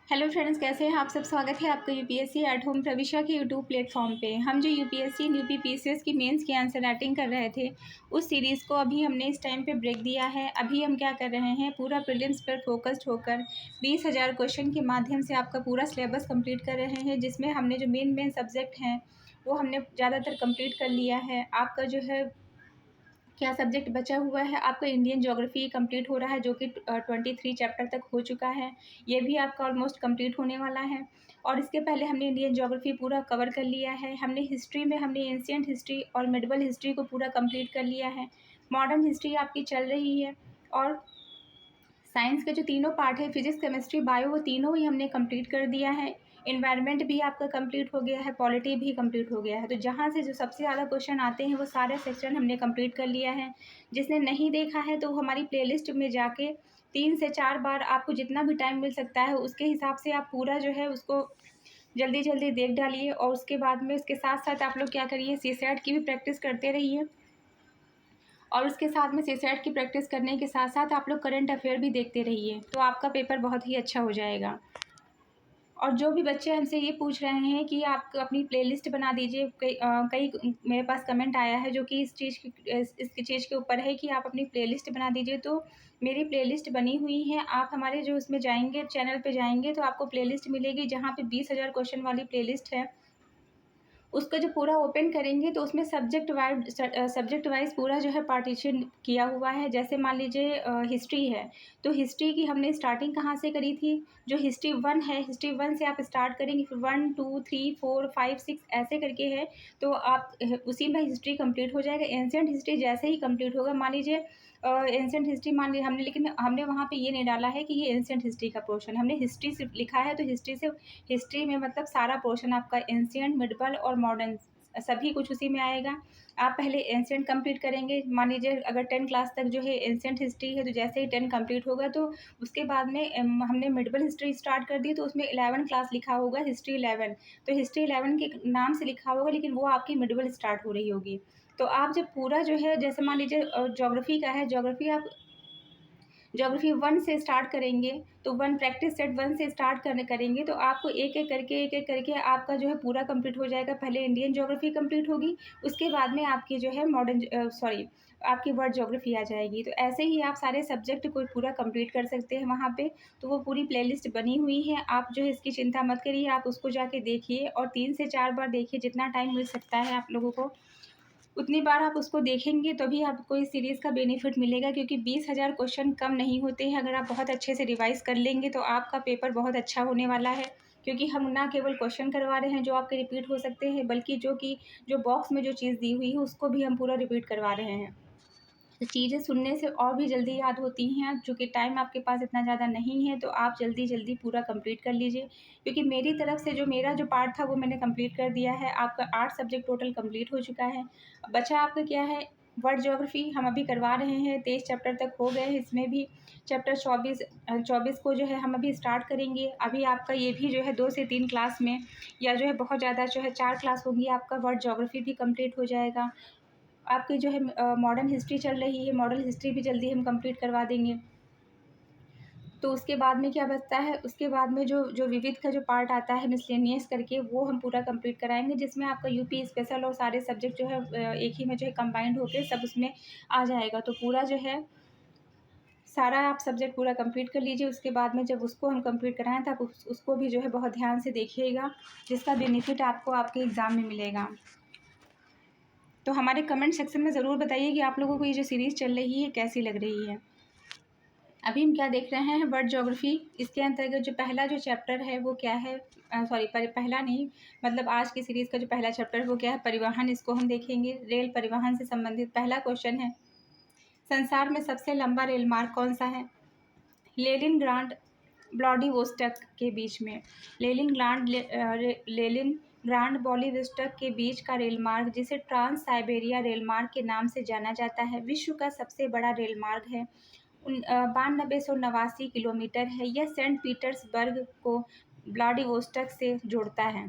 Hello friends, कैसे हैं आप सब। स्वागत है आपका यूपीएससी एट होम प्रविशा के यूट्यूब प्लेटफॉर्म पे। हम जो यूपीएससी यूपी पीसीएस की मेंस की आंसर राइटिंग कर रहे थे, उस सीरीज़ को अभी हमने इस टाइम पे ब्रेक दिया है। अभी हम क्या कर रहे हैं, पूरा प्रीलिम्स पर फोकस्ड होकर 20,000 क्वेश्चन के माध्यम से आपका पूरा सिलेबस कंप्लीट कर रहे हैं, जिसमें हमने जो मेन सब्जेक्ट हैं वो हमने ज़्यादातर कंप्लीट कर लिया है। आपका जो है क्या सब्जेक्ट बचा हुआ है, आपका इंडियन ज्योग्राफी कंप्लीट हो रहा है, जो कि 23 चैप्टर तक हो चुका है। ये भी आपका ऑलमोस्ट कंप्लीट होने वाला है। और इसके पहले हमने इंडियन ज्योग्राफी पूरा कवर कर लिया है। हमने हिस्ट्री में हमने एंशिएंट हिस्ट्री और मिडिवल हिस्ट्री को पूरा कंप्लीट कर लिया है। मॉडर्न हिस्ट्री आपकी चल रही है। और साइंस के जो तीनों पार्ट है, फिजिक्स केमिस्ट्री बायो, वो तीनों ही हमने कंप्लीट कर दिया है। इन्वायरमेंट भी आपका कंप्लीट हो गया है, पॉलिटी भी कंप्लीट हो गया है। तो जहाँ से जो सबसे ज़्यादा क्वेश्चन आते हैं वो सारे सेक्शन हमने कंप्लीट कर लिया है। जिसने नहीं देखा है तो हमारी प्लेलिस्ट में जाके 3 से 4 बार, आपको जितना भी टाइम मिल सकता है उसके हिसाब से आप पूरा जो है उसको जल्दी जल्दी देख डालिए। और उसके बाद में उसके साथ साथ आप लोग क्या करिए, सीसैट की भी प्रैक्टिस करते रहिए। और उसके साथ में सीसैट की प्रैक्टिस करने के साथ साथ आप लोग करंट अफेयर भी देखते रहिए, तो आपका पेपर बहुत ही अच्छा हो जाएगा। और जो भी बच्चे हमसे ये पूछ रहे हैं कि आप अपनी प्लेलिस्ट बना दीजिए, कई मेरे पास कमेंट आया है जो कि इस चीज़ के ऊपर है कि आप अपनी प्लेलिस्ट बना दीजिए। तो मेरी प्लेलिस्ट बनी हुई है। आप हमारे जो उसमें जाएंगे, चैनल पे जाएंगे, तो आपको प्लेलिस्ट मिलेगी जहाँ पे 20,000 क्वेश्चन वाली प्लेलिस्ट है। उसका जो पूरा ओपन करेंगे तो उसमें सब्जेक्ट वाइज़ पूरा जो है पार्टीशन किया हुआ है। जैसे मान लीजिए हिस्ट्री है, तो हिस्ट्री की हमने स्टार्टिंग कहाँ से करी थी। जो हिस्ट्री 1 है, हिस्ट्री 1 से आप स्टार्ट करेंगे, फिर 1 2 3 4 5 6 ऐसे करके है। तो आप उसी में हिस्ट्री कंप्लीट हो जाएगा। एंशिएंट हिस्ट्री जैसे ही कंप्लीट होगा, मान लीजिए एंशिएंट हिस्ट्री मान ली हमने, लेकिन हमने वहाँ पे ये नहीं डाला है कि ये एंशिएंट हिस्ट्री का पोर्शन, हमने हिस्ट्री सिर्फ लिखा है। तो हिस्ट्री में मतलब सारा पोर्शन आपका एंशिएंट, मिडिवल और मॉडर्न सभी कुछ उसी में आएगा। आप पहले एंशिएंट कंप्लीट करेंगे। मान लीजिए अगर 10 क्लास तक जो है एंशिएंट हिस्ट्री है, तो जैसे ही 10 कंप्लीट होगा तो उसके बाद में हमने मिडिवल हिस्ट्री स्टार्ट कर दी, तो उसमें 11 क्लास लिखा होगा, हिस्ट्री 11। तो हिस्ट्री 11 के नाम से लिखा होगा, लेकिन वो आपकी मिडिवल स्टार्ट हो रही होगी। तो आप जब पूरा जो है, जैसे मान लीजिए ज्योग्राफी का है, ज्योग्राफी 1 से स्टार्ट करेंगे, तो 1 प्रैक्टिस सेट 1 से स्टार्ट करेंगे, तो आपको एक एक करके आपका जो है पूरा कंप्लीट हो जाएगा। पहले इंडियन ज्योग्राफी कंप्लीट होगी, उसके बाद में आपकी जो है आपकी वर्ल्ड ज्योग्राफी आ जाएगी। तो ऐसे ही आप सारे सब्जेक्ट को पूरा कंप्लीट कर सकते हैं वहाँ पे। तो वो पूरी प्लेलिस्ट बनी हुई है, आप जो है इसकी चिंता मत करिए, आप उसको जाके देखिए और 3 से 4 बार देखिए, जितना टाइम मिल सकता है आप लोगों को उतनी बार आप उसको देखेंगे तभी आपको इस सीरीज़ का बेनिफिट मिलेगा। क्योंकि 20,000 क्वेश्चन कम नहीं होते हैं। अगर आप बहुत अच्छे से रिवाइज़ कर लेंगे तो आपका पेपर बहुत अच्छा होने वाला है। क्योंकि हम ना केवल क्वेश्चन करवा रहे हैं जो आपके रिपीट हो सकते हैं, बल्कि जो बॉक्स में जो चीज़ दी हुई है उसको भी हम पूरा रिपीट करवा रहे हैं। तो चीज़ें सुनने से और भी जल्दी याद होती हैं। चूँकि टाइम आपके पास इतना ज़्यादा नहीं है, तो आप जल्दी-जल्दी पूरा कंप्लीट कर लीजिए। क्योंकि मेरी तरफ से जो मेरा जो पार्ट था वो मैंने कंप्लीट कर दिया है। आपका 8 सब्जेक्ट टोटल कंप्लीट हो चुका है। बचा आपका क्या है, वर्ल्ड ज्योग्राफी हम अभी करवा रहे हैं। 23 चैप्टर तक हो गए हैं। इसमें भी चैप्टर 24 को जो है हम अभी स्टार्ट करेंगे। अभी आपका ये भी जो है 2 से 3 क्लास में, या जो है बहुत ज़्यादा जो है 4 क्लास होंगी, आपका वर्ल्ड ज्योग्राफी भी कंप्लीट हो जाएगा। आपकी जो है मॉडर्न हिस्ट्री चल रही है, मॉडर्न हिस्ट्री भी जल्दी हम कंप्लीट करवा देंगे। तो उसके बाद में क्या बचता है, उसके बाद में जो जो विविध का जो पार्ट आता है मिसलेनियस करके, वो हम पूरा कंप्लीट कराएँगे, जिसमें आपका यूपी स्पेशल और सारे सब्जेक्ट जो है एक ही में जो है कंबाइंड होके सब उसमें आ जाएगा। तो पूरा जो है सारा आप सब्जेक्ट पूरा कंप्लीट कर लीजिए। उसके बाद में जब उसको हम कंप्लीट कराएँ तो आप उसको भी जो है बहुत ध्यान से देखिएगा, जिसका बेनिफिट आपको आपके एग्ज़ाम में मिलेगा। तो हमारे कमेंट सेक्शन में ज़रूर बताइए कि आप लोगों को ये जो सीरीज़ चल रही है कैसी लग रही है। अभी हम क्या देख रहे हैं, वर्ल्ड ज्योग्राफी। इसके अंतर्गत जो पहला जो चैप्टर है वो क्या है, पहला नहीं, मतलब आज की सीरीज़ का जो पहला चैप्टर है वो क्या है, परिवहन। इसको हम देखेंगे। रेल परिवहन से संबंधित पहला क्वेश्चन है, संसार में सबसे लंबा रेल मार्ग कौन सा है। लेनिनग्राड व्लादिवोस्टॉक के बीच में, लेनिनग्राड व्लादिवोस्टॉक के बीच का रेल मार्ग, जिसे ट्रांस साइबेरिया रेल मार्ग के नाम से जाना जाता है, विश्व का सबसे बड़ा रेल मार्ग है। 9289 किलोमीटर है। यह सेंट पीटर्सबर्ग को व्लादिवोस्टॉक से जोड़ता है।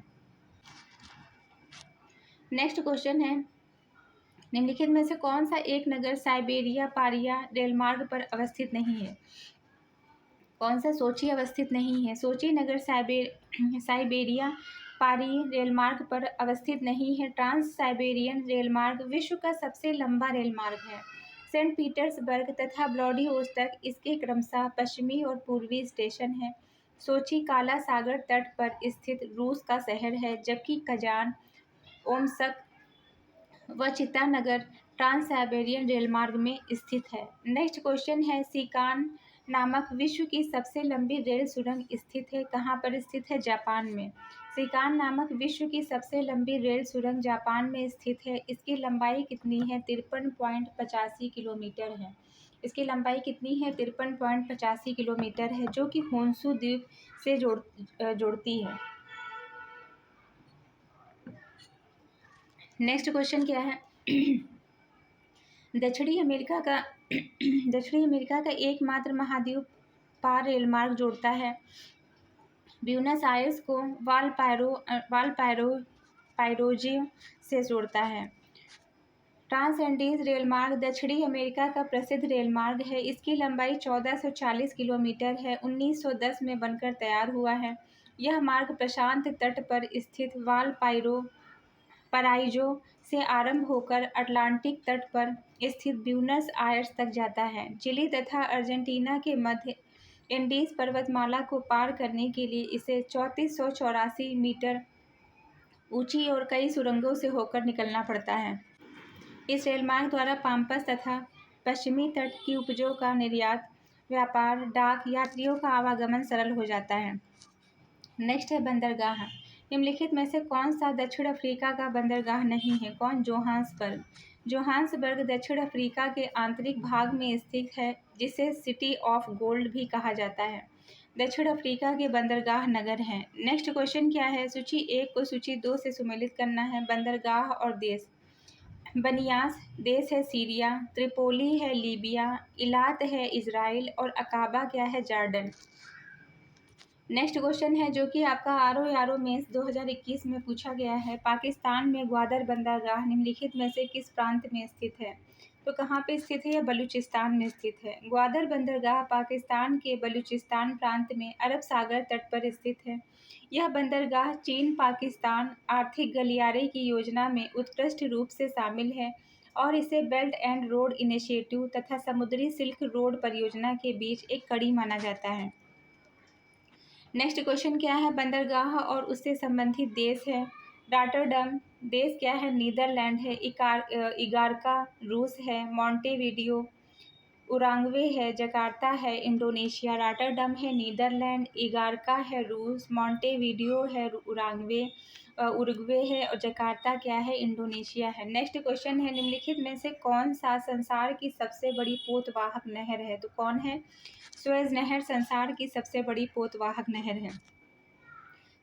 नेक्स्ट क्वेश्चन है, निम्नलिखित में से कौन सा एक नगर साइबेरिया पारिया रेलमार्ग पर अवस्थित नहीं है। कौन सा सोची अवस्थित नहीं है? सोची नगर साइबेरिया पारी रेलमार्ग पर अवस्थित नहीं है। ट्रांस साइबेरियन रेलमार्ग विश्व का सबसे लंबा रेलमार्ग है। सेंट पीटर्सबर्ग तथा व्लादिवोस्तोक इसके क्रमशः पश्चिमी और पूर्वी स्टेशन हैं। सोची काला सागर तट पर स्थित रूस का शहर है, जबकि कजान, ओमस्क व चित्तानगर ट्रांस साइबेरियन रेलमार्ग में स्थित है। नेक्स्ट क्वेश्चन है, सीकान नामक विश्व की सबसे लंबी रेल सुरंग स्थित है। कहाँ पर स्थित है? जापान में। सीकान नामक विश्व की सबसे लंबी रेल सुरंग जापान में स्थित है। इसकी लंबाई कितनी है? 53.85 किलोमीटर है। इसकी लंबाई कितनी है? 53.85 किलोमीटर है, जो कि होन्शु द्वीप से जोड़ती है। नेक्स्ट क्वेश्चन क्या है? दक्षिणी अमेरिका का एकमात्र महाद्वीप पार रेलमार्ग जोड़ता है। ब्यूनस आयर्स को वालपाराइसो से जोड़ता है। ट्रांस एंडीज रेलमार्ग दक्षिणी अमेरिका का प्रसिद्ध रेलमार्ग है। इसकी लंबाई 1440 किलोमीटर है। 1910 में बनकर तैयार हुआ है। यह मार्ग प्रशांत तट पर स्थित वालपाराइसो से आरंभ होकर अटलांटिक तट पर स्थित ब्यूनस आयर्स तक जाता है। चिली तथा अर्जेंटीना के मध्य एंडीज पर्वतमाला को पार करने के लिए इसे 3484 मीटर ऊंची और कई सुरंगों से होकर निकलना पड़ता है। इस रेलमार्ग द्वारा पाम्पस तथा पश्चिमी तट की उपजों का निर्यात, व्यापार, डाक, यात्रियों का आवागमन सरल हो जाता है। नेक्स्ट है बंदरगाह। निम्नलिखित में से कौन सा दक्षिण अफ्रीका का बंदरगाह नहीं है? कौन? जोहान्सबर्ग। जोहान्सबर्ग दक्षिण अफ्रीका के आंतरिक भाग में स्थित है, जिसे सिटी ऑफ गोल्ड भी कहा जाता है। दक्षिण अफ्रीका के बंदरगाह नगर हैं। नेक्स्ट क्वेश्चन क्या है? सूची 1 को सूची 2 से सम्मिलित करना है। बंदरगाह और देश। बनियास देश है सीरिया, त्रिपोली है लीबिया, इलात है इजराइल और अकाबा क्या है? जॉर्डन। नेक्स्ट क्वेश्चन है जो कि आपका आरओ मेंस 2021 में पूछा गया है। पाकिस्तान में ग्वादर बंदरगाह निम्नलिखित में से किस प्रांत में स्थित है? तो कहाँ पे स्थित है? बलूचिस्तान में स्थित है। ग्वादर बंदरगाह पाकिस्तान के बलूचिस्तान प्रांत में अरब सागर तट पर स्थित है। यह बंदरगाह चीन पाकिस्तान आर्थिक गलियारे की योजना में उत्कृष्ट रूप से शामिल है और इसे बेल्ट एंड रोड इनिशिएटिव तथा समुद्री सिल्क रोड परियोजना के बीच एक कड़ी माना जाता है। नेक्स्ट क्वेश्चन क्या है? बंदरगाह और उससे संबंधित देश है। रॉटरडम देश क्या है? नीदरलैंड है। इगारका रूस है। मॉन्टेविडियो उरांग्वे है। जकार्ता है इंडोनेशिया। रॉटरडम है नीदरलैंड, इगारका है रूस, मॉन्टेविडियो है उरुग्वे है और जकार्ता क्या है? इंडोनेशिया है। नेक्स्ट क्वेश्चन है, निम्नलिखित में से कौन सा संसार की सबसे बड़ी पोतवाहक नहर है? तो कौन है? सुएज नहर संसार की सबसे बड़ी पोतवाहक नहर है।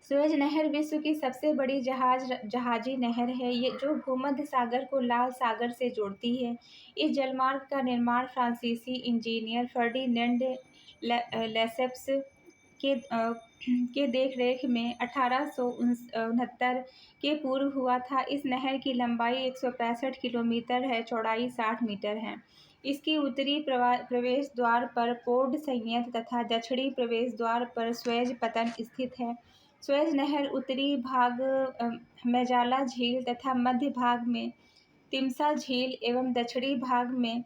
सुएज नहर विश्व की सबसे बड़ी जहाजी नहर है, ये जो भूमध्य सागर को लाल सागर से जोड़ती है। इस जलमार्ग का निर्माण फ्रांसीसी इंजीनियर फर्डिनेंड लेसेप्स के देखरेख में 1869 के पूर्व हुआ था। इस नहर की लंबाई 165 किलोमीटर है, चौड़ाई 60 मीटर है। इसकी उत्तरी प्रवेश द्वार पर पोर्ट संयंत्र तथा दक्षिणी प्रवेश द्वार पर सुएज पत्तन स्थित है। सुएज नहर उत्तरी भाग मैजाला झील तथा मध्य भाग में तिम्सा झील एवं दक्षिणी भाग में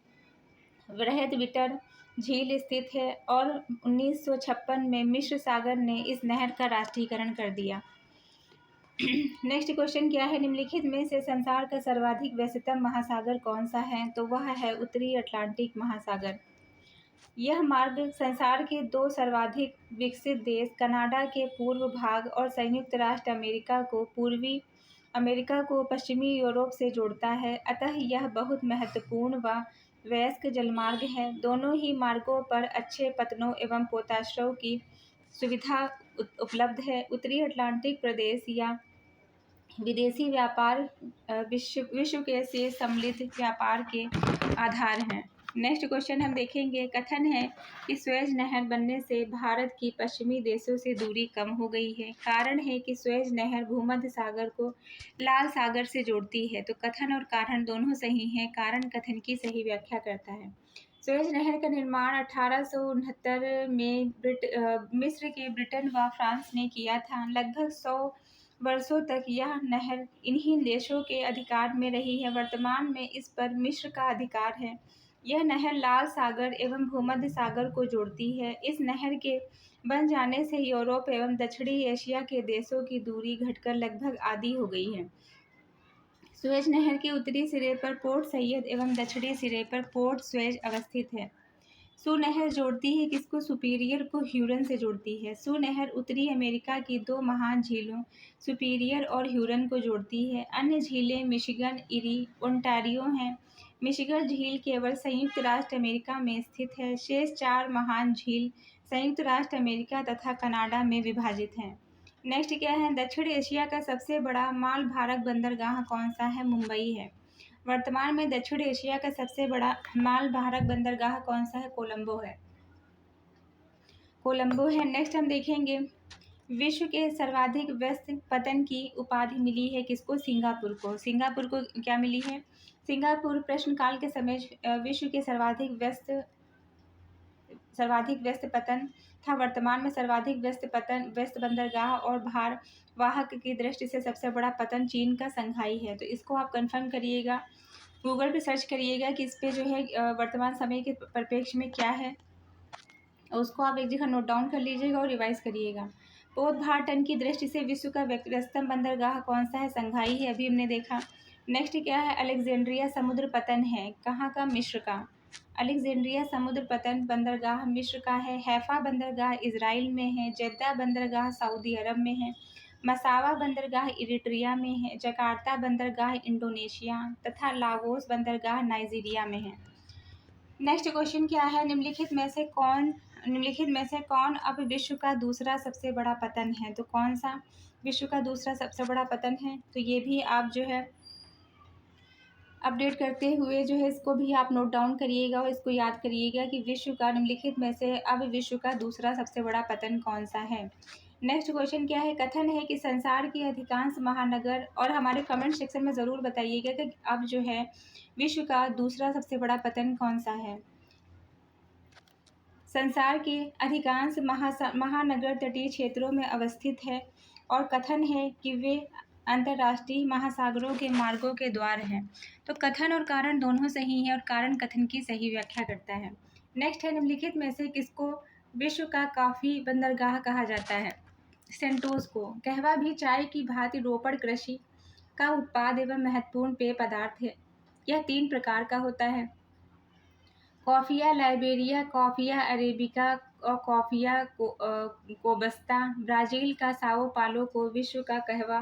वृहदविटर झील स्थित है और 1956 में मिस्र सागर ने इस नहर का राष्ट्रीयकरण कर दिया। नेक्स्ट क्वेश्चन क्या है? निम्नलिखित में से संसार का सर्वाधिक व्यस्ततम महासागर कौन सा है? तो वह है उत्तरी अटलांटिक महासागर। यह मार्ग संसार के 2 सर्वाधिक विकसित देश कनाडा के पूर्व भाग और संयुक्त राष्ट्र अमेरिका को पश्चिमी यूरोप से जोड़ता है, अतः यह बहुत महत्वपूर्ण व वयस्क जलमार्ग है। दोनों ही मार्गों पर अच्छे पत्तनों एवं पोताश्रयों की सुविधा उपलब्ध है। उत्तरी अटलांटिक प्रदेश या विदेशी व्यापार विश्व के से सम्मिलित व्यापार के आधार हैं। नेक्स्ट क्वेश्चन हम देखेंगे। कथन है कि सुएज नहर बनने से भारत की पश्चिमी देशों से दूरी कम हो गई है। कारण है कि सुएज नहर भूमध्य सागर को लाल सागर से जोड़ती है। तो कथन और कारण दोनों सही हैं। कारण कथन की सही व्याख्या करता है। सुएज नहर का निर्माण 1869 में मिस्र के ब्रिटेन व फ्रांस ने किया था। लगभग 100 वर्षों तक यह नहर इन्हीं देशों के अधिकार में रही है। वर्तमान में इस पर मिस्र का अधिकार है। यह नहर लाल सागर एवं भूमध्य सागर को जोड़ती है। इस नहर के बन जाने से यूरोप एवं दक्षिणी एशिया के देशों की दूरी घटकर लगभग आधी हो गई है। सुएज नहर के उत्तरी सिरे पर पोर्ट सैयद एवं दक्षिणी सिरे पर पोर्ट सुएज अवस्थित है। सू नहर जोड़ती है किसको? सुपीरियर को ह्यूरन से जोड़ती है। सू नहर उत्तरी अमेरिका की दो महान झीलों सुपीरियर और ह्यूरन को जोड़ती है। अन्य झीलें मिशिगन, इरी, ओंटारियो हैं। मिशिगन झील केवल संयुक्त राष्ट्र अमेरिका में स्थित है। शेष 4 महान झील संयुक्त राष्ट्र अमेरिका तथा कनाडा में विभाजित हैं। नेक्स्ट क्या है? दक्षिण एशिया का सबसे बड़ा माल भारत बंदरगाह कौन सा है? मुंबई है। वर्तमान में दक्षिण एशिया का सबसे बड़ा माल भारत बंदरगाह कौन सा है? कोलंबो है। कोलंबो है। नेक्स्ट हम देखेंगे विश्व के सर्वाधिक व्यस्त पतन की उपाधि मिली है किसको? सिंगापुर को। सिंगापुर को क्या मिली है? सिंगापुर प्रश्नकाल के समय विश्व के सर्वाधिक व्यस्त पतन था। वर्तमान में सर्वाधिक व्यस्त बंदरगाह और भार वाहक की दृष्टि से सबसे बड़ा पतन चीन का संघाई है। तो इसको आप कंफर्म करिएगा, गूगल पे सर्च करिएगा कि इस पे जो है वर्तमान समय के परिप्रेक्ष्य में क्या है, उसको आप एक जगह नोट डाउन कर लीजिएगा और रिवाइज करिएगा। पोत भार टन की दृष्टि से विश्व का व्यस्ततम बंदरगाह कौन सा है? संघाई है, अभी हमने देखा। नेक्स्ट क्या है? अलेक्जेंड्रिया समुद्र पतन है, कहाँ का? मिस्र का। अलेक्जेंड्रिया समुद्र पतन बंदरगाह मिस्र का है। हैफा बंदरगाह इजराइल में है। जेद्दा बंदरगाह सऊदी अरब में है। मसावा बंदरगाह इरिट्रिया में है। जकार्ता बंदरगाह इंडोनेशिया तथा लागोस बंदरगाह नाइजीरिया में है। नेक्स्ट क्वेश्चन क्या है? निम्नलिखित में से कौन अब विश्व का दूसरा सबसे बड़ा पतन है? तो कौन सा विश्व का दूसरा सबसे बड़ा पतन है? तो ये भी आप जो है अपडेट करते हुए जो है इसको भी आप नोट डाउन करिएगा और इसको याद करिएगा कि विश्व का निम्नलिखित में से अब विश्व का दूसरा सबसे बड़ा पतन कौन सा है। नेक्स्ट क्वेश्चन क्या है? कथन है कि संसार के अधिकांश महानगर, और हमारे कमेंट सेक्शन में ज़रूर बताइएगा कि अब जो है विश्व का दूसरा सबसे बड़ा पतन कौन सा है। संसार के अधिकांश महानगर तटीय क्षेत्रों में अवस्थित है और कथन है कि वे अंतर्राष्ट्रीय महासागरों के मार्गों के द्वार हैं। तो कथन और कारण दोनों सही है और कारण कथन की सही व्याख्या करता है। नेक्स्ट है निम्नलिखित में से किसको विश्व का कॉफी बंदरगाह कहा जाता है? सेंटोस को। कहवा भी चाय की भांति रोपड़ कृषि का उत्पाद एवं महत्वपूर्ण पेय पदार्थ है। यह 3 प्रकार का होता है: कॉफिया लाइबेरिया, कॉफिया अरेबिका और कॉफिया कोबस्ता। ब्राज़ील का साओ पालो को विश्व का कहवा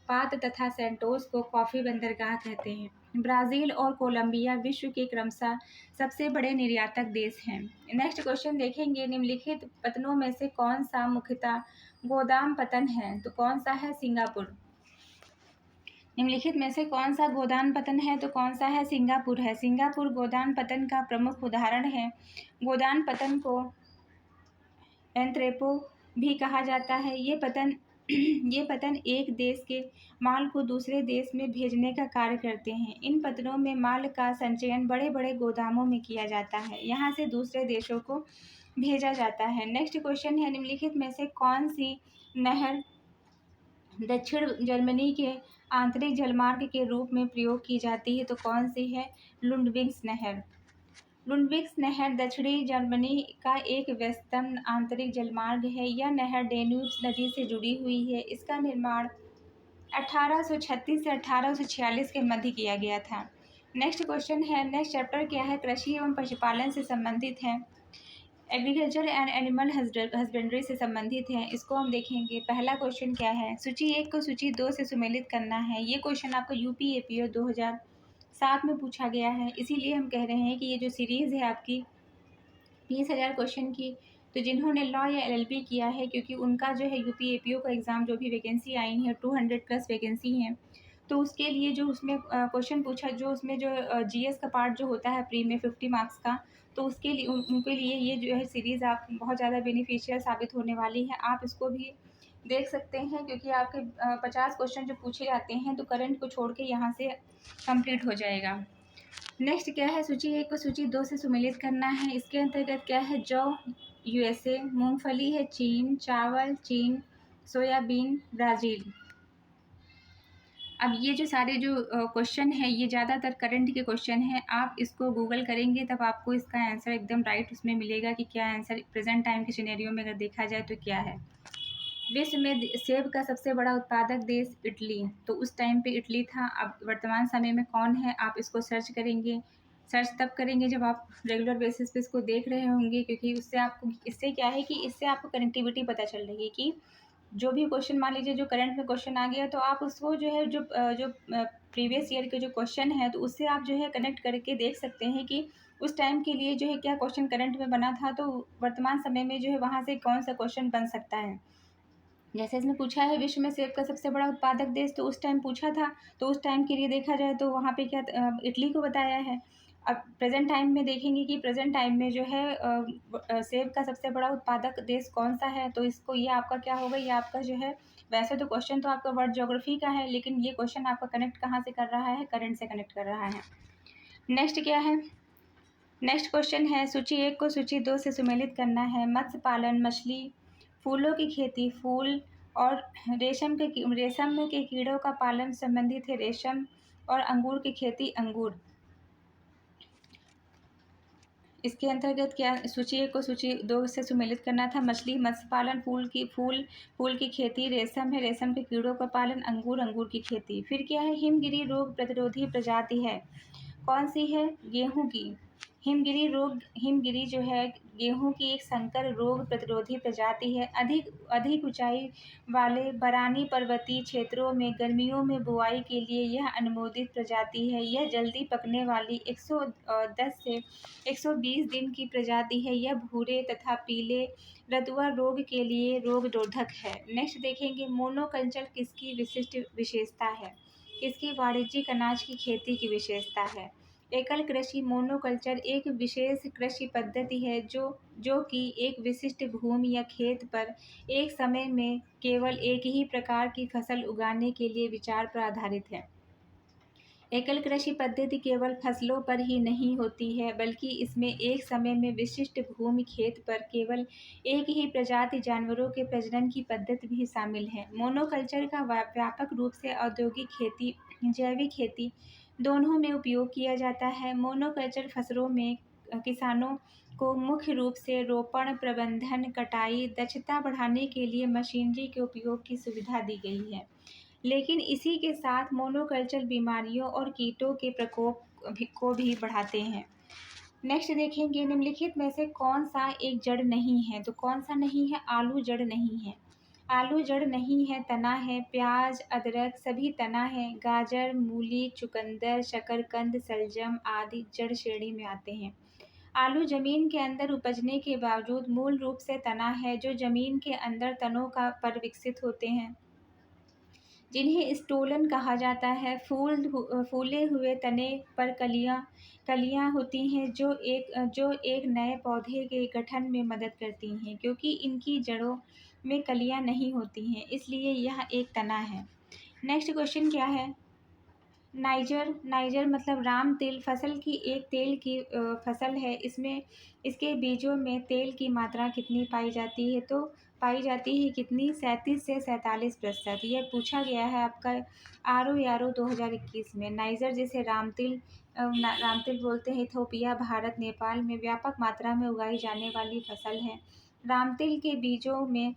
पात तथा सेंटोस को कॉफी बंदरगाह कहते हैं। ब्राज़ील और कोलंबिया विश्व के क्रमशः सबसे बड़े निर्यातक देश हैं। नेक्स्ट क्वेश्चन देखेंगे, निम्नलिखित पतनों में से कौन सा मुख्यतः गोदाम पतन है? तो कौन सा है? सिंगापुर। निम्नलिखित में से कौन सा गोदान पतन है? तो कौन सा है? सिंगापुर है। सिंगापुर गोदान पतन का प्रमुख उदाहरण है। गोदान पतन को एंत्रेपो भी कहा जाता है। ये पतन एक देश के माल को दूसरे देश में भेजने का कार्य करते हैं। इन पतनों में माल का संचयन बड़े बड़े गोदामों में किया जाता है, यहाँ से दूसरे देशों को भेजा जाता है। नेक्स्ट क्वेश्चन है, निम्नलिखित में से कौन सी नहर दक्षिण जर्मनी के आंतरिक जलमार्ग के रूप में प्रयोग की जाती है? तो कौन सी है? लुंडविग्स नहर। लुंडविग्स नहर दक्षिणी जर्मनी का एक व्यस्ततम आंतरिक जलमार्ग है। यह नहर डेन्यूब नदी से जुड़ी हुई है। इसका निर्माण 1836 से 1846 के मध्य किया गया था। नेक्स्ट क्वेश्चन है, नेक्स्ट चैप्टर क्या है? कृषि एवं पशुपालन से संबंधित है। एग्रीकल्चर एंड एनिमल हस्बेंड्री से संबंधित है। इसको हम देखेंगे। पहला क्वेश्चन क्या है? सूची 1 को सूची 2 से सुमेलित करना है। ये क्वेश्चन आपको यूपी एपीओ 2007 में पूछा गया है, इसीलिए हम कह रहे हैं कि ये जो सीरीज़ है आपकी 20,000 क्वेश्चन की, तो जिन्होंने लॉ या एलएलबी किया है, क्योंकि उनका जो है यूपी एपीओ का एग्ज़ाम जो भी वैकेंसी आई है 200+ वैकेंसी हैं, तो उसके लिए जो उसमें क्वेश्चन पूछा, जो उसमें जो जीएस का पार्ट जो होता है प्री में 50 मार्क्स का, तो उसके लिए उनके लिए ये जो है सीरीज़ आप बहुत ज़्यादा बेनिफिशियल साबित होने वाली है। आप इसको भी देख सकते हैं, क्योंकि आपके 50 क्वेश्चन जो पूछे जाते हैं तो करंट को छोड़ के यहाँ से कंप्लीट हो जाएगा। नेक्स्ट क्या है, सूची 1 को सूची 2 से सुमेलित करना है। इसके अंतर्गत क्या है, जौ यूएसए, मूंगफली है चीन, चावल चीन, सोयाबीन ब्राज़ील। अब ये जो सारे जो क्वेश्चन है ये ज़्यादातर करंट के क्वेश्चन हैं। आप इसको गूगल करेंगे तब आपको इसका आंसर एकदम राइट उसमें मिलेगा कि क्या आंसर प्रेजेंट टाइम के सिनेरियो में अगर देखा जाए तो क्या है। विश्व में सेब का सबसे बड़ा उत्पादक देश इटली, तो उस टाइम पे इटली था। अब वर्तमान समय में कौन है, आप इसको सर्च करेंगे। सर्च तब करेंगे जब आप रेगुलर बेसिस पे इसको देख रहे होंगे, क्योंकि उससे आपको, इससे क्या है कि इससे आपको कनेक्टिविटी पता चल रही है कि जो भी क्वेश्चन, मान लीजिए जो करंट में क्वेश्चन आ गया तो आप उसको जो है जो प्रीवियस ईयर के जो क्वेश्चन है तो उससे आप जो है कनेक्ट करके देख सकते हैं कि उस टाइम के लिए जो है क्या क्वेश्चन करंट में बना था, तो वर्तमान समय में जो है वहाँ से कौन सा क्वेश्चन बन सकता है। जैसे इसमें पूछा है विश्व में सेब का सबसे बड़ा उत्पादक देश, तो उस टाइम पूछा था, तो उस टाइम के लिए देखा जाए तो वहाँ पे क्या इटली को बताया है। अब प्रेजेंट टाइम में देखेंगे कि प्रेजेंट टाइम में जो है सेब का सबसे बड़ा उत्पादक देश कौन सा है, तो इसको ये आपका क्या होगा, ये आपका जो है, वैसे तो क्वेश्चन तो आपका वर्ल्ड ज्योग्राफी का है, लेकिन ये क्वेश्चन आपका कनेक्ट कहाँ से कर रहा है, करंट से कनेक्ट कर रहा है। नेक्स्ट क्या है, नेक्स्ट क्वेश्चन है, सूची 1 को सूची 2 से सुमेलित करना है। मत्स्य पालन मछली, फूलों की खेती फूल, और रेशम के कीड़ों का पालन संबंधित है रेशम, और अंगूर की खेती अंगूर। इसके अंतर्गत क्या, सूची 1 को सूची 2 से सुमेलित करना था। मछली मत्स्य पालन, फूल की खेती रेशम है, रेशम के कीड़ों का पालन अंगूर की खेती। फिर क्या है, हिमगिरी रोग प्रतिरोधी प्रजाति है, कौन सी है, गेहूं की। हिमगिरी जो है गेहूं की एक संकर रोग प्रतिरोधी प्रजाति है। अधिक ऊंचाई वाले बरानी पर्वतीय क्षेत्रों में गर्मियों में बुआई के लिए यह अनुमोदित प्रजाति है। यह जल्दी पकने वाली 110 से 120 दिन की प्रजाति है। यह भूरे तथा पीले रतुआ रोग के लिए रोगरोधक है। नेक्स्ट देखेंगे, मोनोकल्चर किसकी विशिष्ट विशेषता है, किसकी वाणिज्यिक अनाज की खेती की विशेषता है। एकल कृषि मोनोकल्चर एक विशेष कृषि पद्धति है जो कि एक विशिष्ट भूमि या खेत पर एक समय में केवल एक ही प्रकार की फसल उगाने के लिए विचार पर आधारित है। एकल कृषि पद्धति केवल फसलों पर ही नहीं होती है, बल्कि इसमें एक समय में विशिष्ट भूमि खेत पर केवल एक ही प्रजाति जानवरों के प्रजनन की पद्धति भी शामिल है। मोनोकल्चर का व्यापक रूप से औद्योगिक खेती, जैविक खेती दोनों में उपयोग किया जाता है। मोनोकल्चर फसलों में किसानों को मुख्य रूप से रोपण, प्रबंधन, कटाई दक्षता बढ़ाने के लिए मशीनरी के उपयोग की सुविधा दी गई है। लेकिन इसी के साथ मोनोकल्चर बीमारियों और कीटों के प्रकोप को भी बढ़ाते हैं। नेक्स्ट देखेंगे, निम्नलिखित में से कौन सा एक जड़ नहीं है, तो कौन सा नहीं है, आलू जड़ नहीं है। आलू जड़ नहीं है, तना है। प्याज अदरक सभी तना है। गाजर मूली चुकंदर शकरकंद सलजम आदि जड़ श्रेणी में आते हैं। आलू जमीन के अंदर उपजने के बावजूद मूल रूप से तना है, जो जमीन के अंदर तनों का पर विकसित होते हैं, जिन्हें स्टोलन कहा जाता है। फूले हुए तने पर कलियां होती हैं, जो एक नए पौधे के गठन में मदद करती हैं। क्योंकि इनकी जड़ों में कलियां नहीं होती हैं, इसलिए यह एक तना है। नेक्स्ट क्वेश्चन क्या है, नाइजर मतलब राम तिल फसल की एक तेल की फसल है। इसमें इसके बीजों में तेल की मात्रा कितनी पाई जाती है, तो पाई जाती है कितनी, 37 से 47%। यह पूछा गया है आपका RO 2021 में। नाइजर जिसे रामतिल बोलते हैं, इथोपिया भारत नेपाल में व्यापक मात्रा में उगाई जाने वाली फसल है। रामतिल के बीजों में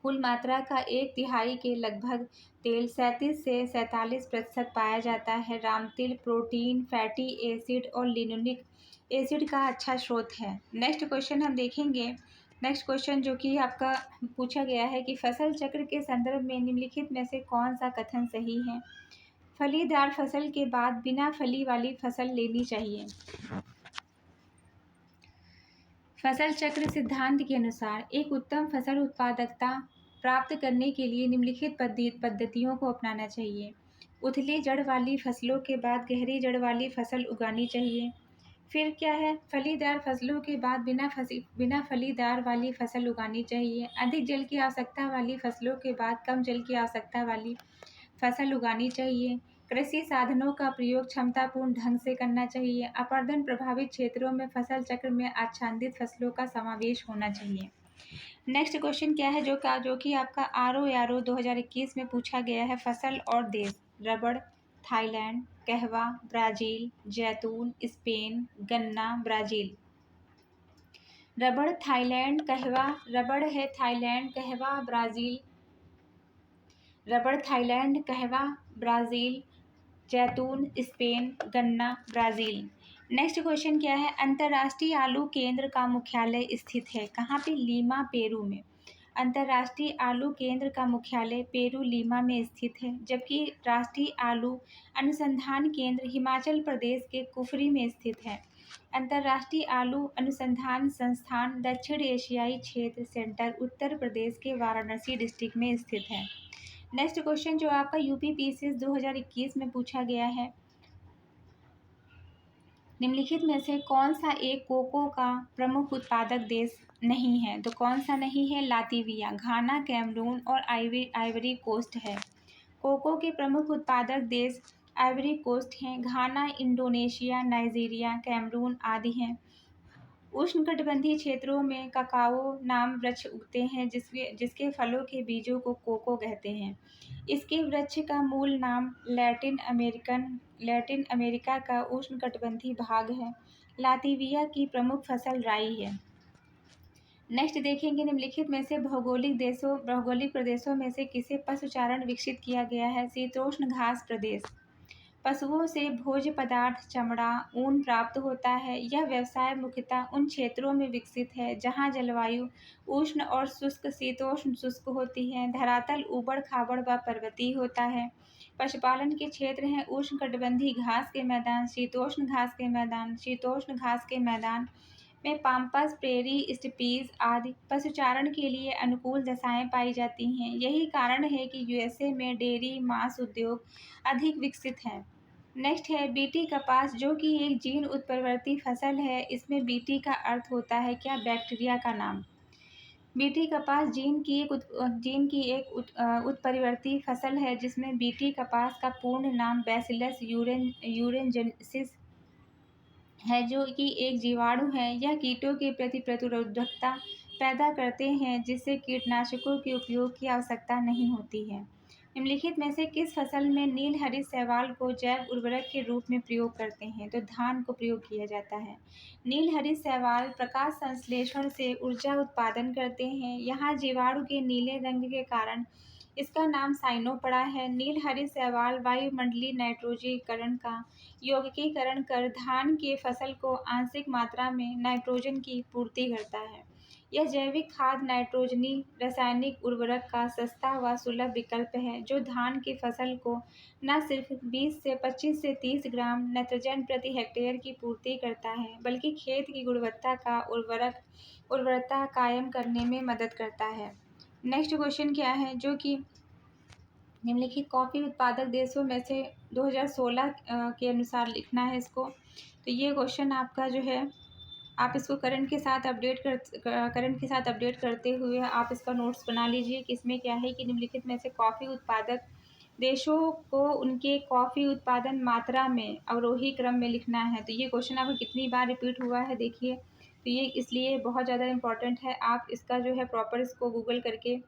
कुल मात्रा का 1/3 के लगभग तेल 37 से 47% पाया जाता है। रामतिल प्रोटीन, फैटी एसिड और लिनोलिक एसिड का अच्छा स्रोत है। नेक्स्ट क्वेश्चन हम देखेंगे। नेक्स्ट क्वेश्चन जो कि आपका पूछा गया है कि फसल चक्र के संदर्भ में निम्नलिखित में से कौन सा कथन सही है। फलीदार फसल के बाद बिना फली वाली फसल लेनी चाहिए। फसल चक्र सिद्धांत के अनुसार एक उत्तम फसल उत्पादकता प्राप्त करने के लिए निम्नलिखित पद्धतियों को अपनाना चाहिए। उथली जड़ वाली फसलों के बाद गहरी जड़ वाली फसल उगानी चाहिए। फिर क्या है, फलीदार फसलों के बाद बिना फलीदार वाली फसल उगानी चाहिए। अधिक जल की आवश्यकता वाली फसलों के बाद कम जल की आवश्यकता वाली फसल उगानी चाहिए। कृषि साधनों का प्रयोग क्षमतापूर्ण ढंग से करना चाहिए। अपर्दन प्रभावित क्षेत्रों में फसल चक्र में आच्छादित फसलों का समावेश होना चाहिए। नेक्स्ट क्वेश्चन क्या है जो कि आपका ROARO 2021 में पूछा गया है। फसल और देश: रबड़ थाईलैंड, कहवा ब्राज़ील, जैतून स्पेन, गन्ना ब्राज़ील। रबड़ थाईलैंड, कहवा रबड़ है थाईलैंड, कहवा ब्राज़ील। रबड़ थाईलैंड, कहवा ब्राज़ील, जैतून स्पेन, गन्ना ब्राज़ील। नेक्स्ट क्वेश्चन क्या है। अंतर्राष्ट्रीय आलू केंद्र का मुख्यालय स्थित है कहाँ पे? लीमा, पेरू में। अंतर्राष्ट्रीय आलू केंद्र का मुख्यालय पेरू, लीमा में स्थित है, जबकि राष्ट्रीय आलू अनुसंधान केंद्र हिमाचल प्रदेश के कुफरी में स्थित है। अंतर्राष्ट्रीय आलू अनुसंधान संस्थान दक्षिण एशियाई क्षेत्र सेंटर उत्तर प्रदेश के वाराणसी डिस्ट्रिक्ट में स्थित है। नेक्स्ट क्वेश्चन जो आपका UPPCS 2021 में पूछा गया है, निम्नलिखित में से कौन सा एक कोको का प्रमुख उत्पादक देश नहीं है? तो कौन सा नहीं है? लातविया, घाना, कैमरून और आइवरी कोस्ट है। कोको के प्रमुख उत्पादक देश आइवरी कोस्ट हैं, घाना, इंडोनेशिया, नाइजीरिया, कैमरून आदि हैं। उष्णकटिबंधीय क्षेत्रों में ककाओ नाम वृक्ष उगते हैं जिसके फलों के बीजों को कोको कहते हैं। इसके वृक्ष का मूल नाम लैटिन अमेरिका का उष्णकटिबंधीय भाग है। लातविया की प्रमुख फसल राई है। नेक्स्ट देखेंगे, निम्नलिखित में से भौगोलिक प्रदेशों में से किसे पशुचारण विकसित किया गया है? शीतोष्ण घास प्रदेश। पशुओं से भोज्य पदार्थ, चमड़ा, ऊन प्राप्त होता है। यह व्यवसाय मुख्यतः उन क्षेत्रों में विकसित है जहां जलवायु उष्ण और शुष्क, शीतोष्ण शुष्क होती है। धरातल ऊबड़-खाबड़ व पर्वतीय होता है। पशुपालन के क्षेत्र हैं उष्णकटिबंधीय घास के मैदान, शीतोष्ण घास के मैदान, शीतोष्ण घास के मैदान में पाम्पस, प्रेरी, स्टेपीज आदि। पशुचारण के लिए अनुकूल दशाएं पाई जाती हैं। यही कारण है कि USA में डेयरी मांस उद्योग अधिक विकसित है। नेक्स्ट है बीटी कपास, जो कि एक जीन उत्परिवर्ती फसल है। इसमें बीटी का अर्थ होता है क्या? बैक्टीरिया का नाम। बीटी कपास जीन की एक उत्परिवर्ती फसल है जिसमें बीटी कपास का पूर्ण नाम बैसिलस यूरेंजेंसिस है, जो कि एक जीवाणु है। यह कीटों के प्रति प्रतिरोधकता पैदा करते हैं जिससे कीटनाशकों के उपयोग की आवश्यकता नहीं होती है। निम्नलिखित में से किस फसल में नील हरित शैवाल को जैव उर्वरक के रूप में प्रयोग करते हैं? तो धान को प्रयोग किया जाता है। नील हरित शैवाल प्रकाश संश्लेषण से ऊर्जा उत्पादन करते हैं। यहाँ जीवाणु के नीले रंग के कारण इसका नाम साइनो पड़ा है। नील हरित शैवाल वायुमंडलीय नाइट्रोजीकरण का यौगिकीकरण कर धान के फसल को आंशिक मात्रा में नाइट्रोजन की पूर्ति करता है। यह जैविक खाद नाइट्रोजनी रासायनिक उर्वरक का सस्ता व सुलभ विकल्प है, जो धान की फसल को न सिर्फ 20 से 25 से 30 ग्राम नाइट्रोजन प्रति हेक्टेयर की पूर्ति करता है, बल्कि खेत की गुणवत्ता का उर्वरता कायम करने में मदद करता है। नेक्स्ट क्वेश्चन क्या है, जो कि निम्नलिखित कॉफ़ी उत्पादक देशों में से 2016 के अनुसार लिखना है इसको। तो ये क्वेश्चन आपका जो है, आप इसको करंट के साथ अपडेट करते हुए आप इसका नोट्स बना लीजिए कि इसमें क्या है कि निम्नलिखित में से कॉफ़ी उत्पादक देशों को उनके कॉफ़ी उत्पादन मात्रा में अवरोही क्रम में लिखना है। तो ये क्वेश्चन आपको कितनी बार रिपीट हुआ है देखिए, तो ये इसलिए बहुत ज़्यादा इम्पॉर्टेंट है। आप इसका जो है प्रॉपर इसको गूगल करके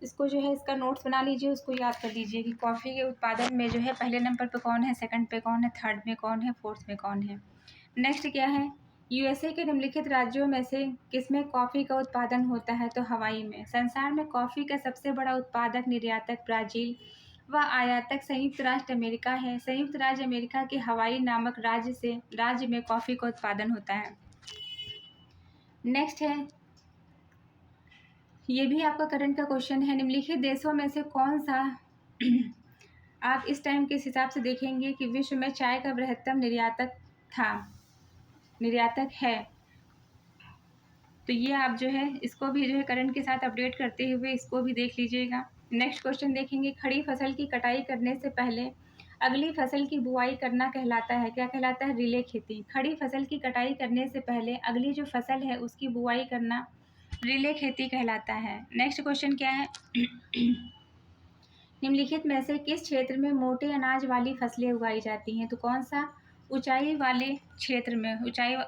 इसको जो है इसका नोट्स बना लीजिए, उसको याद कर लीजिए कि कॉफ़ी के उत्पादन में जो है पहले नंबर पे कौन है, सेकंड पे कौन है, थर्ड में कौन है, फोर्थ में कौन है। नेक्स्ट क्या है, USA के निम्नलिखित राज्यों में से किसमें कॉफ़ी का उत्पादन होता है? तो हवाई में। संसार में कॉफ़ी का सबसे बड़ा उत्पादक निर्यातक ब्राज़ील व आयातक संयुक्त राष्ट्र अमेरिका है। संयुक्त राज्य अमेरिका के हवाई नामक राज्य में कॉफ़ी का उत्पादन होता है। नेक्स्ट है, ये भी आपका करंट का क्वेश्चन है, निम्नलिखित देशों में से कौन सा आप इस टाइम के हिसाब से देखेंगे कि विश्व में चाय का बृहत्तम निर्यातक है। तो ये आप जो है इसको भी जो है करंट के साथ अपडेट करते हुए इसको भी देख लीजिएगा। नेक्स्ट क्वेश्चन देखेंगे, खड़ी फसल की कटाई करने से पहले अगली फसल की बुआई करना कहलाता है, क्या कहलाता है? रिले खेती। खड़ी फसल की कटाई करने से पहले अगली जो फसल है उसकी बुआई करना रिले खेती कहलाता है। नेक्स्ट क्वेश्चन क्या है, निम्नलिखित में से किस क्षेत्र में मोटे अनाज वाली फसलें उगाई जाती हैं? तो कौन सा? ऊंचाई वाले क्षेत्र में,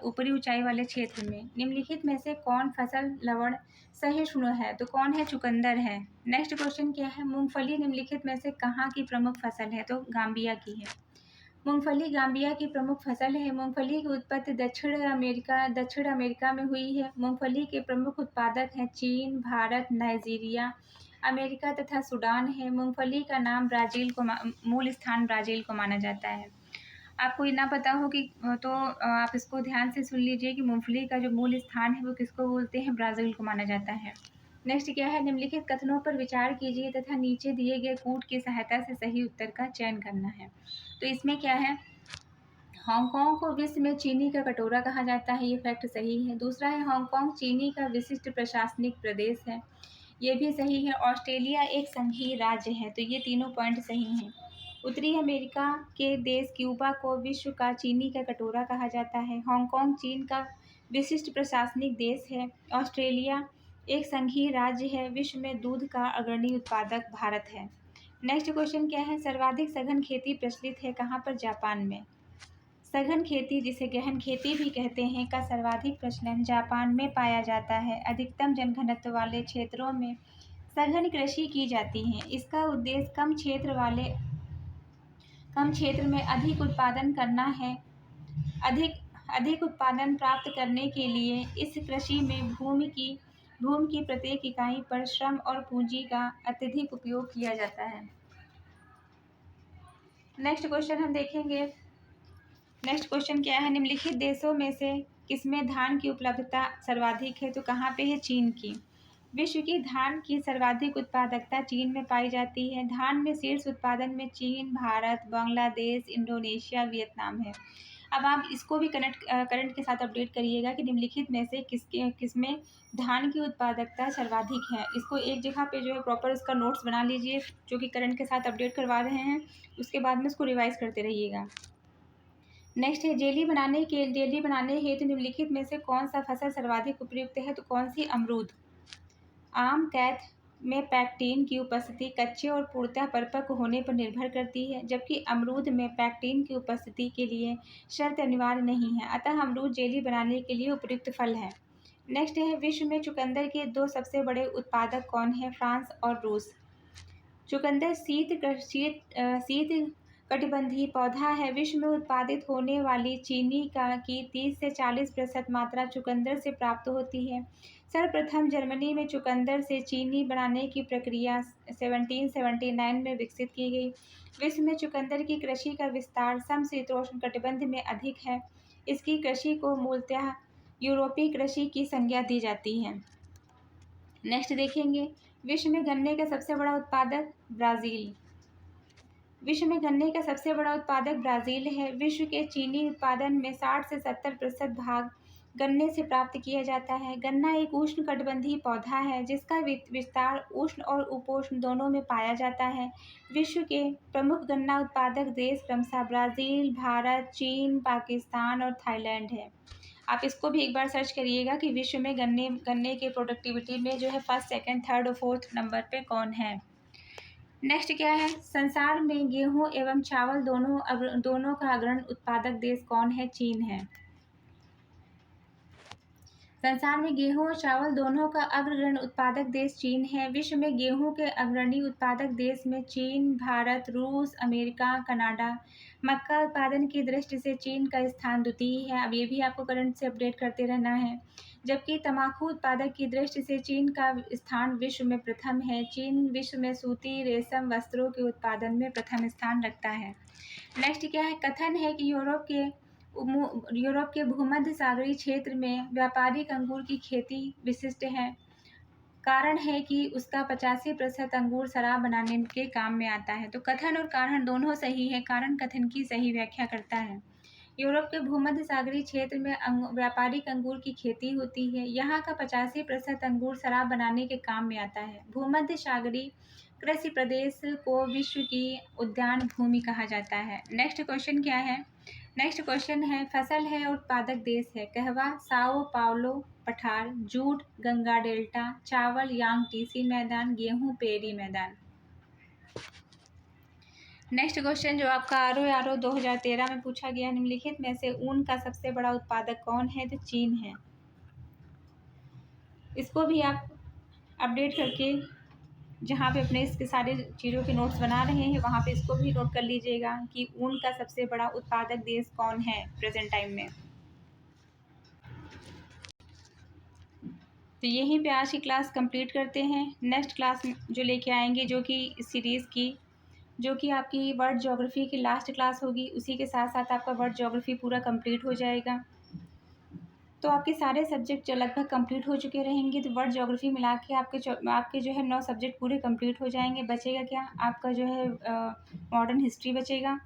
ऊपरी ऊंचाई वाले क्षेत्र में। निम्नलिखित में से कौन फसल लवण सहिष्णु है? तो कौन है? चुकंदर है। नेक्स्ट क्वेश्चन क्या है? मूंगफली निम्नलिखित में से कहाँ की प्रमुख फसल है? तो गाम्बिया की है। मूंगफली गाम्बिया की प्रमुख फसल है। मूंगफली की उत्पत्ति दक्षिण अमेरिका में हुई है। मूंगफली के प्रमुख उत्पादक हैं चीन, भारत, नाइजीरिया, अमेरिका तथा सूडान है। मूंगफली का नाम मूल स्थान ब्राज़ील को माना जाता है। आपको ये ना पता हो कि तो आप इसको ध्यान से सुन लीजिए कि मूंगफली का जो मूल स्थान है वो किसको बोलते हैं? ब्राज़ील को माना जाता है। नेक्स्ट क्या है? निम्नलिखित कथनों पर विचार कीजिए तथा नीचे दिए गए कूट की सहायता से सही उत्तर का चयन करना है। तो इसमें क्या है? हांगकांग को विश्व में चीनी का कटोरा कहा जाता है, ये फैक्ट सही है। दूसरा है हांगकांग चीनी का विशिष्ट प्रशासनिक प्रदेश है, ये भी सही है। ऑस्ट्रेलिया एक संघीय राज्य है, तो ये तीनों पॉइंट सही हैं। उत्तरी अमेरिका के देश क्यूबा को विश्व का चीनी का कटोरा कहा जाता है। हांगकांग चीन का विशिष्ट प्रशासनिक देश है। ऑस्ट्रेलिया एक संघीय राज्य है। विश्व में दूध का अग्रणी उत्पादक भारत है। नेक्स्ट क्वेश्चन क्या है? सर्वाधिक सघन खेती प्रचलित है कहाँ पर? जापान में। सघन खेती, जिसे गहन खेती भी कहते हैं, का सर्वाधिक प्रचलन जापान में पाया जाता है। अधिकतम जनघनत्व वाले क्षेत्रों में सघन कृषि की जाती है। इसका उद्देश्य कम क्षेत्र में अधिक उत्पादन करना है। अधिक उत्पादन प्राप्त करने के लिए इस कृषि में भूमि की प्रत्येक इकाई पर श्रम और पूंजी का अत्यधिक उपयोग किया जाता है। नेक्स्ट क्वेश्चन हम देखेंगे। नेक्स्ट क्वेश्चन क्या है? निम्नलिखित देशों में से किसमें धान की उपलब्धता सर्वाधिक है? तो कहाँ पे है? चीन की। विश्व की धान की सर्वाधिक उत्पादकता चीन में पाई जाती है। धान में शीर्ष उत्पादन में चीन, भारत, बांग्लादेश, इंडोनेशिया, वियतनाम है। अब आप इसको भी करंट के साथ अपडेट करिएगा कि निम्नलिखित में से किसमें धान की उत्पादकता सर्वाधिक है। इसको एक जगह पे जो है प्रॉपर उसका नोट्स बना लीजिए, जो कि करंट के साथ अपडेट करवा रहे हैं। उसके बाद में इसको रिवाइज करते रहिएगा। नेक्स्ट है जेली बनाने हेतु निम्नलिखित में से कौन सा फसल सर्वाधिक उपयुक्त है? तो कौन सी? अमरूद। आम कैथ में पैक्टीन की उपस्थिति कच्चे और पूर्णतः परिपक्व होने पर निर्भर करती है, जबकि अमरूद में पैक्टीन की उपस्थिति के लिए शर्त अनिवार्य नहीं है। अतः अमरूद जेली बनाने के लिए उपयुक्त फल है। नेक्स्ट है विश्व में चुकंदर के दो सबसे बड़े उत्पादक कौन है? फ्रांस और रूस। चुकंदर शीत कटिबंधीय पौधा है। विश्व में उत्पादित होने वाली चीनी की 30 से 40% मात्रा चुकंदर से प्राप्त होती है। सर्वप्रथम जर्मनी में चुकंदर से चीनी बनाने की प्रक्रिया 1779 में विकसित की गई। विश्व में चुकंदर की कृषि का विस्तार समशीतोष्ण कटिबंध में अधिक है। इसकी कृषि को मूलतः यूरोपीय कृषि की संज्ञा दी जाती है। नेक्स्ट देखेंगे, विश्व में गन्ने का सबसे बड़ा उत्पादक ब्राज़ील। विश्व में गन्ने का सबसे बड़ा उत्पादक ब्राज़ील है। विश्व के चीनी उत्पादन में 60 से 70% भाग गन्ने से प्राप्त किया जाता है। गन्ना एक उष्णकटिबंधीय पौधा है जिसका विस्तार उष्ण और उपोष्ण दोनों में पाया जाता है। विश्व के प्रमुख गन्ना उत्पादक देश क्रमशः ब्राज़ील, भारत, चीन, पाकिस्तान और थाईलैंड है। आप इसको भी एक बार सर्च करिएगा कि विश्व में गन्ने के प्रोडक्टिविटी में जो है फर्स्ट, सेकंड, थर्ड और फोर्थ नंबर पे कौन है। नेक्स्ट क्या है? संसार में गेहूं एवं चावल दोनों का अग्रणी उत्पादक देश कौन है? चीन है। संसार में गेहूं और चावल दोनों का अग्रणी उत्पादक देश चीन है। विश्व में गेहूं के अग्रणी उत्पादक देश में चीन, भारत, रूस, अमेरिका, कनाडा। मक्का उत्पादन की दृष्टि से चीन का स्थान द्वितीय है। अब ये भी आपको करंट से अपडेट करते रहना है। जबकि तंबाकू उत्पादक की दृष्टि से चीन का स्थान विश्व में प्रथम है। चीन विश्व में सूती रेशम वस्त्रों के उत्पादन में प्रथम स्थान रखता है। नेक्स्ट क्या है? कथन है कि यूरोप के भूमध्य सागरीय क्षेत्र में व्यापारिक अंगूर की खेती विशिष्ट है। कारण है कि उसका 85% अंगूर शराब बनाने के काम में आता है। तो कथन और कारण दोनों सही है। कारण कथन की सही व्याख्या करता है। यूरोप के भूमध्य सागरीय क्षेत्र में व्यापारिक अंगूर की खेती होती है। यहाँ का 85% अंगूर शराब बनाने के काम में आता है। भूमध्य सागरीय कृषि प्रदेश को विश्व की उद्यान भूमि कहा जाता है। नेक्स्ट क्वेश्चन क्या है? नेक्स्ट क्वेश्चन है फसल है और उत्पादक देश है। कहवा, साओ पाउलो पठार, जूट गंगा डेल्टा, चावल यांग टीसी मैदान, गेहूं पेरी मैदान। नेक्स्ट क्वेश्चन जो आपका RO 2013 में पूछा गया, निम्नलिखित में से ऊन का सबसे बड़ा उत्पादक कौन है? तो चीन है। इसको भी आप अपडेट करके जहाँ पे अपने इसके सारे चीज़ों के नोट्स बना रहे हैं वहाँ पे इसको भी नोट कर लीजिएगा कि ऊन का सबसे बड़ा उत्पादक देश कौन है प्रेजेंट टाइम में। तो यहीं पे आज की क्लास कंप्लीट करते हैं। नेक्स्ट क्लास जो लेके आएंगे जो कि इस सीरीज़ की जो कि आपकी वर्ल्ड ज्योग्राफी की लास्ट क्लास होगी, उसी के साथ साथ आपका वर्ल्ड ज्योग्राफी पूरा कंप्लीट हो जाएगा। तो आपके सारे सब्जेक्ट जो लगभग कंप्लीट हो चुके रहेंगे। तो वर्ल्ड ज्योग्राफी मिला के आपके जो है 9 सब्जेक्ट पूरे कंप्लीट हो जाएंगे। बचेगा क्या? आपका जो है मॉडर्न हिस्ट्री बचेगा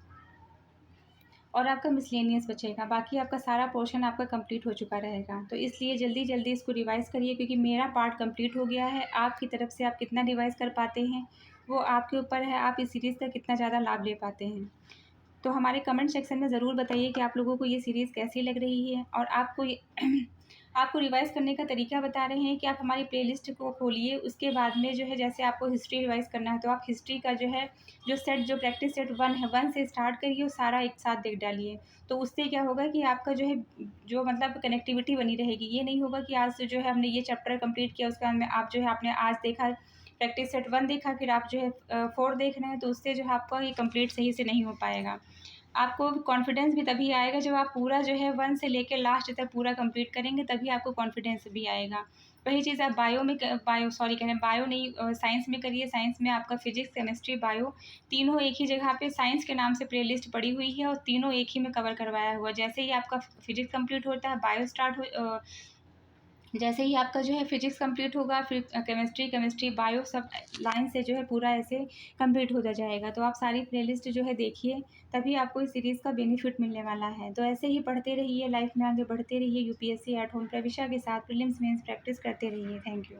और आपका मिसलेनियस बचेगा। बाकी आपका सारा पोर्शन आपका कंप्लीट हो चुका रहेगा। तो इसलिए जल्दी जल्दी इसको रिवाइज़ करिए, क्योंकि मेरा पार्ट कंप्लीट हो गया है। आपकी तरफ से आप कितना रिवाइज़ कर पाते हैं वो आपके ऊपर है, आप इस सीरीज़ का कितना ज़्यादा लाभ ले पाते हैं। तो हमारे कमेंट सेक्शन में ज़रूर बताइए कि आप लोगों को ये सीरीज़ कैसी लग रही है। और आपको आपको रिवाइज़ करने का तरीका बता रहे हैं कि आप हमारी प्लेलिस्ट को खोलिए। उसके बाद में जो है जैसे आपको हिस्ट्री रिवाइज़ करना है तो आप हिस्ट्री का जो है जो प्रैक्टिस सेट 1 है 1 से स्टार्ट करिए और सारा एक साथ देख डालिए। तो उससे क्या होगा कि आपका जो है जो मतलब कनेक्टिविटी बनी रहेगी। ये नहीं होगा कि आज जो है हमने ये चैप्टर कंप्लीट किया, उसके बाद में आप जो है आपने आज देखा प्रैक्टिस सेट 1 देखा, फिर आप जो है 4 देख रहे हैं, तो उससे जो है आपका ये कंप्लीट सही से नहीं हो पाएगा। आपको कॉन्फिडेंस भी तभी आएगा जब आप पूरा जो है 1 से लेकर लास्ट तक पूरा कंप्लीट करेंगे, तभी आपको कॉन्फिडेंस भी आएगा। वही चीज़ आप बायो नहीं साइंस में करिए। साइंस में आपका फिजिक्स, केमिस्ट्री, बायो तीनों एक ही जगह पे साइंस के नाम से प्लेलिस्ट पड़ी हुई है और तीनों एक ही में कवर करवाया हुआ है। जैसे ही आपका फिजिक्स कंप्लीट होता है बायो स्टार्ट हो जैसे ही आपका जो है फिजिक्स कंप्लीट होगा फिर केमिस्ट्री बायो सब लाइन से जो है पूरा ऐसे कंप्लीट होता जाएगा। तो आप सारी प्लेलिस्ट जो है देखिए, तभी आपको इस सीरीज़ का बेनिफिट मिलने वाला है। तो ऐसे ही पढ़ते रहिए, लाइफ में आगे बढ़ते रहिए। यूपीएससी एट होम प्रविशा के साथ प्रीलिम्स मेंस प्रैक्टिस करते रहिए। Thank you.